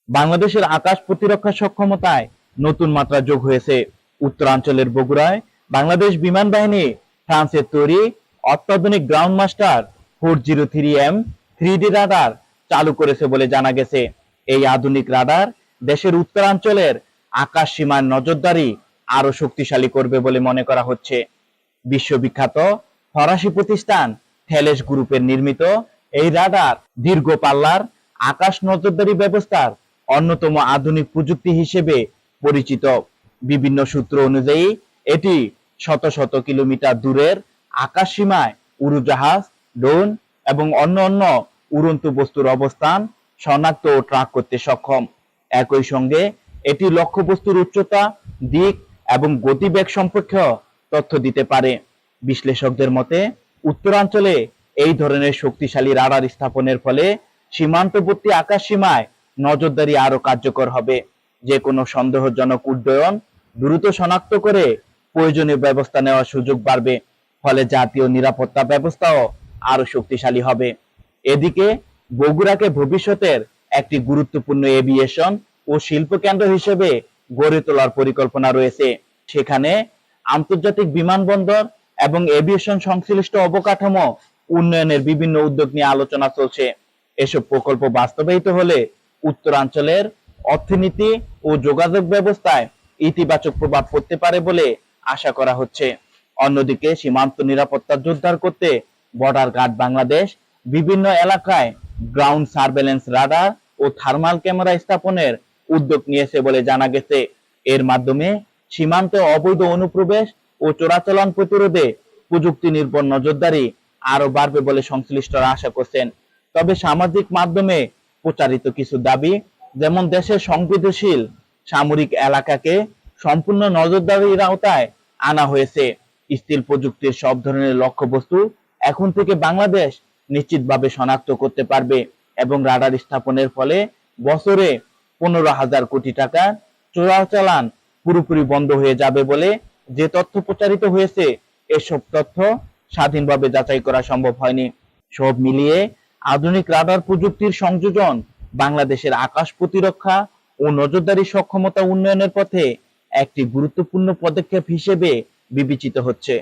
বাংলাদেশের আকাশ প্রতিরক্ষা সক্ষমতায় নতুন মাত্রা যোগ হয়েছে। উত্তরাঞ্চলের বগুড়ায় বাংলাদেশ বিমান বাহিনী ফ্রান্সের তৈরি অত্যাধুনিক ground master 403M 3D radar চালু করেছে বলে জানা গেছে। এই আধুনিক রাডার দেশের উত্তরাঞ্চলের আকাশ সীমার নজরদারি আরো শক্তিশালী করবে বলে মনে করা হচ্ছে। বিশ্ববিখ্যাত ফরাসি প্রতিষ্ঠান থেলেস গ্রুপের নির্মিত এই রাডার দীর্ঘ পাল্লার আকাশ নজরদারি ব্যবস্থার অন্যতম আধুনিক প্রযুক্তি হিসেবে পরিচিত। বিভিন্ন সূত্র অনুযায়ী এটি শত শত কিলোমিটার দূরের আকাশ সীমায় উড়োজাহাজ, ড্রোন এবং অন্য উড়ন্ত বস্তুর অবস্থান শনাক্ত ও ট্র্যাক করতে সক্ষম। একই সঙ্গে এটি লক্ষ্যবস্তুর উচ্চতা, দিক এবং গতিবেগ সম্পর্কে তথ্য দিতে পারে। বিশ্লেষকদের মতে উত্তরাঞ্চলে এই ধরনের শক্তিশালী রাডার স্থাপনের ফলে সীমান্তবর্তী আকাশ সীমায় নজরদারি আরো কার্যকর হবে। যে কোনো সন্দেহজনক উড্ডয়ন দ্রুত শনাক্ত করে প্রয়োজনীয় ব্যবস্থা নেওয়ার সুযোগ বাড়বে। ফলে জাতীয় নিরাপত্তা ব্যবস্থাও আরো শক্তিশালী হবে। এদিকে বগুড়াকে ভবিষ্যতের একটি গুরুত্বপূর্ণ এভিয়েশন ও শিল্প কেন্দ্র হিসেবে গড়ে তোলার পরিকল্পনা রয়েছে। সেখানে আন্তর্জাতিক বিমানবন্দর এবং এভিয়েশন সংশ্লিষ্ট অবকাঠামো উন্নয়নের বিভিন্ন উদ্যোগ নিয়ে আলোচনা চলছে। এসব প্রকল্প বাস্তবায়িত হলে উত্তরাঞ্চলের অর্থনীতি ও যোগাযোগ ব্যবস্থায় ইতিবাচক প্রভাব পড়তে পারে বলে আশা করা হচ্ছে। অন্যদিকে সীমান্ত নিরাপত্তা জোরদার করতে বর্ডার গার্ড বাংলাদেশ বিভিন্ন এলাকায় গ্রাউন্ড সার্ভেলেন্স রাডার ও থার্মাল ক্যামেরা স্থাপনের উদ্যোগ নিয়েছে বলে জানা গেছে। এর মাধ্যমে সীমান্তে অবৈধ অনুপ্রবেশ ও চোরাচালান প্রতিরোধে প্রযুক্তি নির্ভর নজরদারি আরো বাড়বে বলে সংশ্লিষ্টরা আশা করছেন। তবে সামাজিক মাধ্যমে প্রচারিত কিছু দাবি, যেমন দেশের সংবেদনশীল সামরিক এলাকাকে সম্পূর্ণ নজরদারির আওতায় আনা হয়েছে, স্টিল প্রযুক্তির সব ধরনের লক্ষ্যবস্তু এখন থেকে বাংলাদেশ নিশ্চিতভাবে শনাক্ত করতে পারবে এবং রাডার স্থাপনের ফলে বছরে 15,000 কোটি টাকা চোরাচালান পুরোপুরি বন্ধ হয়ে যাবে বলে যে তথ্য প্রচারিত হয়েছে, এসব তথ্য স্বাধীনভাবে যাচাই করা সম্ভব হয়নি। সব মিলিয়ে আধুনিক রাডার প্রযুক্তির সংযোজন বাংলাদেশের আকাশ প্রতিরক্ষা ও নজরদারি সক্ষমতা উন্নয়নের পথে একটি গুরুত্বপূর্ণ পদক্ষেপ হিসেবে বিবেচিত হচ্ছে।